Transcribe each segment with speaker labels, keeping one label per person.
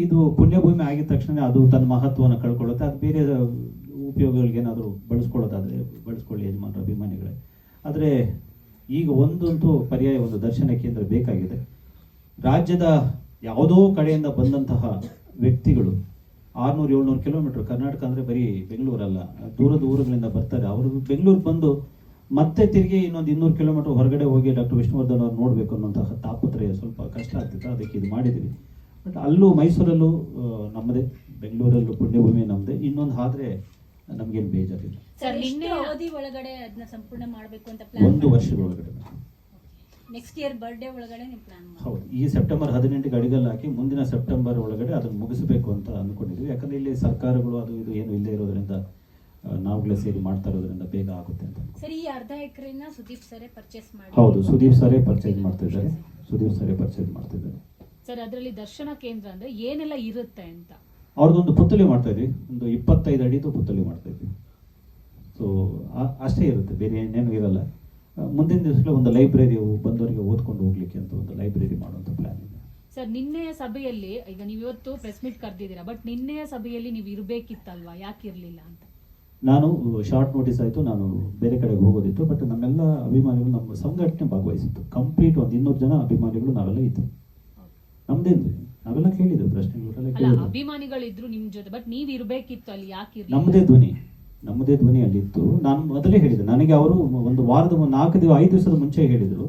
Speaker 1: ಇದು ಪುಣ್ಯಭೂಮಿ ಆಗಿದ ತಕ್ಷಣ ಅದು ತನ್ನ ಮಹತ್ವವನ್ನು ಕಳ್ಕೊಳ್ಳುತ್ತೆ. ಅದು ಬೇರೆ ಉಪಯೋಗಗಳಿಗೆ ಏನಾದರೂ ಬಳಸ್ಕೊಳ್ಳೋದಾದರೆ ಬಳಸ್ಕೊಳ್ಳಿ ಯಜಮಾನರ ಅಭಿಮಾನಿಗಳೇ. ಆದರೆ ಈಗ ಒಂದಂತೂ ಪರ್ಯಾಯ ಒಂದು ದರ್ಶನ ಕೇಂದ್ರ ಬೇಕಾಗಿದೆ. ರಾಜ್ಯದ ಯಾವುದೋ ಕಡೆಯಿಂದ ಬಂದಂತಹ ವ್ಯಕ್ತಿಗಳು 600-700 ಕಿಲೋಮೀಟರ್, ಕರ್ನಾಟಕ ಅಂದರೆ ಬರೀ ಬೆಂಗಳೂರಲ್ಲ, ದೂರದ ಊರುಗಳಿಂದ ಬರ್ತಾರೆ. ಅವರು ಬೆಂಗಳೂರಿಗೆ ಬಂದು ಮತ್ತೆ ತಿರುಗಿ ಇನ್ನೊಂದು 200 ಕಿಲೋಮೀಟರ್ ಹೊರಗಡೆ ಹೋಗಿ ಡಾಕ್ಟರ್ ವಿಷ್ಣುವರ್ಧನ್ ಅವ್ರು ನೋಡಬೇಕು ಅನ್ನೋಂತಹ ತಾಪತ್ರಯ ಸ್ವಲ್ಪ ಕಷ್ಟ ಆಗ್ತಿತ್ತು. ಅದಕ್ಕೆ ಇದು ಮಾಡಿದ್ವಿ. ಬಟ್ ಅಲ್ಲೂ ಮೈಸೂರಲ್ಲೂ ನಮ್ಮದೇ, ಬೆಂಗಳೂರಲ್ಲೂ ಪುಣ್ಯಭೂಮಿ ನಮ್ಮದೇ. ಇನ್ನೊಂದು ಆದ್ರೆ ನಮಗೇನು ಬೇಜಾರಿಲ್ಲ.
Speaker 2: ಅವಧಿ ಒಳಗಡೆ ಅದನ್ನ ಸಂಪೂರ್ಣ ಮಾಡಬೇಕು ಅಂತ
Speaker 1: ಪ್ಲಾನ್ 1 ವರ್ಷದ ಒಳಗಡೆ.
Speaker 2: ನೆಕ್ಸ್ಟ್ ಇಯರ್ ಬರ್ಡೇ ಒಳಗಡೆ ನೀವು ಪ್ಲಾನ್ ಮಾಡಿ?
Speaker 1: ಹೌದು, ಈ ಸೆಪ್ಟೆಂಬರ್ 18ಗೆ ಅಡಿಗಲ್ಲಿ ಹಾಕಿ ಮುಂದಿನ ಸೆಪ್ಟೆಂಬರ್ ಒಳಗಡೆ ಅದನ್ನು ಮುಗಿಸಬೇಕು ಅಂತ ಅಂದ್ಕೊಂಡಿದ್ವಿ. ಯಾಕಂದ್ರೆ ಇಲ್ಲಿ ಸರ್ಕಾರಗಳು ಅದು ಇದು ಏನು ಇಲ್ಲದೆ ಇರೋದ್ರಿಂದ ನಾವುಗಳೇ ಸೇರಿ ಮಾಡ್ತಾ ಇರೋದ್ರಿಂದ ಬೇಗ ಆಗುತ್ತೆ ಅಂತ.
Speaker 2: ಸರಿ, ಈ ಅರ್ಧ ಎಕರೆನ ಸುದೀಪ್ ಸರೇ ಪರ್ಚೇಸ್ ಮಾಡಿ?
Speaker 1: ಹೌದು, ಸುದೀಪ್ ಸರೇ ಪರ್ಚೇಸ್ ಮಾಡ್ತಿದ್ದಾರೆ.
Speaker 2: ಸರ್, ಅದರಲ್ಲಿ ದರ್ಶನ ಕೇಂದ್ರ ಅಂದ್ರೆ ಏನೆಲ್ಲ ಇರುತ್ತೆ ಅಂತ?
Speaker 1: ಅವ್ರದ್ದೊಂದು ಪುತ್ತಳಿ ಮಾಡ್ತಾ ಇದ್ವಿ, ಒಂದು 25 ಅಡಿದು ಪುತ್ತಳಿ ಮಾಡ್ತಾ ಇದ್ವಿ. ಸೊ ಅಷ್ಟೇ ಇರುತ್ತೆ, ಬೇರೆ ಏನೇನು ಇರಲ್ಲ. ಮುಂದಿನ ದಿವಸದಲ್ಲಿ ಒಂದು ಲೈಬ್ರರಿ ಬಂದವರಿಗೆ ಓದ್ಕೊಂಡು ಹೋಗ್ಲಿಕ್ಕೆ ಅಂತ ಒಂದು ಲೈಬ್ರರಿ ಮಾಡುವಂತ ಪ್ಲಾನ್ ಇದೆ.
Speaker 2: ಸರ್, ನಿನ್ನೆಯ ಸಭೆಯಲ್ಲಿ, ಈಗ ನೀವು ಇವತ್ತು ಪ್ರೆಸ್ ಮೀಟ್ ಕರೆದಿದ್ದೀರಾ, ಬಟ್ ನಿನ್ನೆಯ ಸಭೆಯಲ್ಲಿ ನೀವು ಇರಬೇಕಿತ್ತಲ್ವಾ, ಯಾಕೆ ಇರಲಿಲ್ಲ ಅಂತ?
Speaker 1: ನಾನು ಶಾರ್ಟ್ ನೋಟಿಸ್ ಆಯಿತು, ನಾನು ಬೇರೆ ಕಡೆಗೆ ಹೋಗೋದಿತ್ತು. ಬಟ್ ನಮ್ಮೆಲ್ಲ ಅಭಿಮಾನಿಗಳು ನಮ್ಮ ಸಂಘಟನೆ ಭಾಗವಹಿಸಿತ್ತು. ಕಂಪ್ಲೀಟ್ ಒಂದು 200 ಜನ ಅಭಿಮಾನಿಗಳು ನಾವೆಲ್ಲ ಇತ್ತು. ನಮ್ದೇನು ನಾವೆಲ್ಲ ಕೇಳಿದ್ವಿ ಪ್ರಶ್ನೆಗಳೆಲ್ಲ.
Speaker 2: ಅಭಿಮಾನಿಗಳಿದ್ರು ನಿಮ್ ಜೊತೆ, ಬಟ್ ನೀವು ಇರಬೇಕಿತ್ತು ಅಲ್ಲಿ, ಯಾಕೆ?
Speaker 1: ನಮ್ಮದೇ ಧ್ವನಿ ಅಲ್ಲಿತ್ತು. ನಾನು ಮೊದಲೇ ಹೇಳಿದೆ, ನನಗೆ ಅವರು ಒಂದು ವಾರದ 5 ದಿವಸದ ಮುಂಚೆ ಹೇಳಿದರು,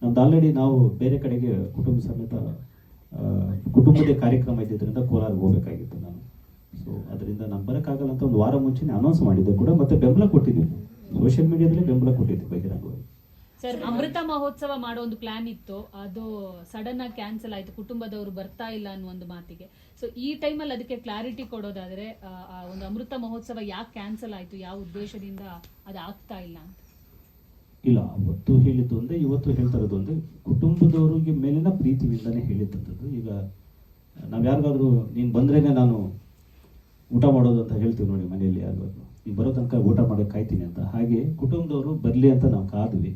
Speaker 1: ನಮ್ದು ಆಲ್ರೆಡಿ ನಾವು ಬೇರೆ ಕಡೆಗೆ ಕುಟುಂಬ ಸಮೇತ ಕುಟುಂಬದ ಕಾರ್ಯಕ್ರಮ ಇದ್ದಿದ್ದರಿಂದ ಕೋಲಾರ್ಗೆ ಹೋಗಬೇಕಾಗಿತ್ತು ನಾನು. ಸೊ ಅದರಿಂದ ನಾನು ಬರೋಕ್ಕಾಗಲ್ಲ ಅಂತ ಒಂದು ವಾರ ಮುಂಚೆನೇ ಅನೌನ್ಸ್ ಮಾಡಿದ್ದೆ ಕೂಡ, ಮತ್ತೆ ಬೆಂಬಲ ಕೊಟ್ಟಿದ್ವಿ, ಸೋಷಿಯಲ್ ಮೀಡಿಯಾದಲ್ಲಿ ಬೆಂಬಲ ಕೊಟ್ಟಿದ್ವಿ ಬಹಿರಂಗವಾಗಿ.
Speaker 2: ಸರ್, ಅಮೃತ ಮಹೋತ್ಸವ ಮಾಡೋ ಒಂದು ಪ್ಲಾನ್ ಇತ್ತು, ಅದು ಸಡನ್ ಆಗಿ ಕ್ಯಾನ್ಸಲ್ ಆಯ್ತು, ಕುಟುಂಬದವರು ಬರ್ತಾ ಇಲ್ಲ ಅನ್ನೋ ಒಂದು ಮಾತಿಗೆ. ಸೊ ಈ ಟೈಮಲ್ಲಿ ಅದಕ್ಕೆ ಕ್ಲಾರಿಟಿ ಕೊಡೋದಾದ್ರೆ, ಒಂದು ಅಮೃತ ಮಹೋತ್ಸವ ಯಾಕೆ ಕ್ಯಾನ್ಸಲ್ ಆಯ್ತು, ಯಾವ ಉದ್ದೇಶದಿಂದ ಅದು ಆಗ್ತಾ ಇಲ್ಲ ಅಂತ?
Speaker 1: ಇಲ್ಲ, ಅವತ್ತು ಹೇಳಿದ್ದು ಒಂದೇ, ಇವತ್ತು ಹೇಳ್ತಾ ಇರೋದು ಒಂದೇ. ಕುಟುಂಬದವರಿಗೆ ಮೇಲಿನ ಪ್ರೀತಿಯಿಂದನೇ ಹೇಳಿದ್ದಂಥದ್ದು. ಈಗ ನಾವು ಯಾರಿಗಾದ್ರೂ ನೀನು ಬಂದ್ರೇನೆ ನಾನು ಊಟ ಮಾಡೋದು ಅಂತ ಹೇಳ್ತೀವಿ ನೋಡಿ, ಮನೆಯಲ್ಲಿ ಯಾರಿಗಾದ್ರು ನೀವು ಬರೋ ತನಕ ಊಟ ಮಾಡೋಕೆ ಕಾಯ್ತೀನಿ ಅಂತ. ಹಾಗೆ ಕುಟುಂಬದವರು ಬರಲಿ ಅಂತ ನಾವು ಕಾದ್ವಿ.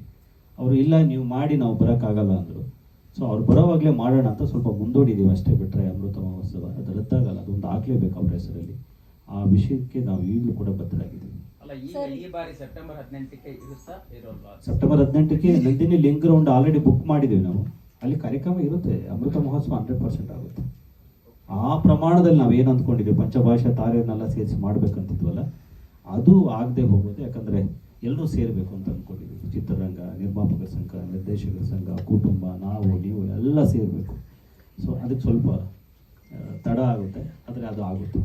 Speaker 1: ಅವರು ಇಲ್ಲ ನೀವು ಮಾಡಿ ನಾವು ಬರೋಕ್ಕಾಗಲ್ಲ ಅಂದರು. ಸೊ ಅವ್ರು ಬರೋವಾಗಲೇ ಮಾಡೋಣ ಅಂತ ಸ್ವಲ್ಪ ಮುಂದೂಡಿದ್ದೀವಿ ಅಷ್ಟೇ. ಬಿಟ್ಟರೆ ಅಮೃತ ಮಹೋತ್ಸವ ಅದು ರದ್ದಾಗಲ್ಲ, ಅದೊಂದು ಆಗಲೇಬೇಕು ಅವ್ರ ಹೆಸರಲ್ಲಿ. ಆ ವಿಷಯಕ್ಕೆ ನಾವು ಈಗಲೂ ಕೂಡ ಬದ್ಧರಾಗಿದ್ದೀವಿ. ಸೆಪ್ಟೆಂಬರ್ 18ಕ್ಕೆ Nandini link ground already book ಮಾಡಿದ್ದೀವಿ ನಾವು. ಅಲ್ಲಿ ಕಾರ್ಯಕ್ರಮ ಇರುತ್ತೆ. ಅಮೃತ ಮಹೋತ್ಸವ 100% ಆಗುತ್ತೆ. ಆ ಪ್ರಮಾಣದಲ್ಲಿ ನಾವೇನು ಅಂದ್ಕೊಂಡಿದ್ದೀವಿ, ಪಂಚಭಾಷಾ ತಾರೆಯನ್ನೆಲ್ಲ ಸೇರಿಸಿ ಮಾಡ್ಬೇಕಂತಿದ್ವಲ್ಲ, ಅದು ಆಗದೆ ಹೋಗೋದು. ಯಾಕಂದರೆ ಎಲ್ಲರೂ ಸೇರಬೇಕು ಅಂತ ಅಂದ್ಕೊಂಡಿದ್ದೀವಿ. ಚಿತ್ರರಂಗ, ನಿರ್ಮಾಪಕರ ಸಂಘ, ನಿರ್ದೇಶಕರ ಸಂಘ, ಕುಟುಂಬ, ನಾವು ನೀವು ಎಲ್ಲ ಸೇರಬೇಕು. ಸೊ ಅದಕ್ಕೆ ಸ್ವಲ್ಪ ತಡ ಆಗುತ್ತೆ, ಆದರೆ ಅದು ಆಗುತ್ತೆ.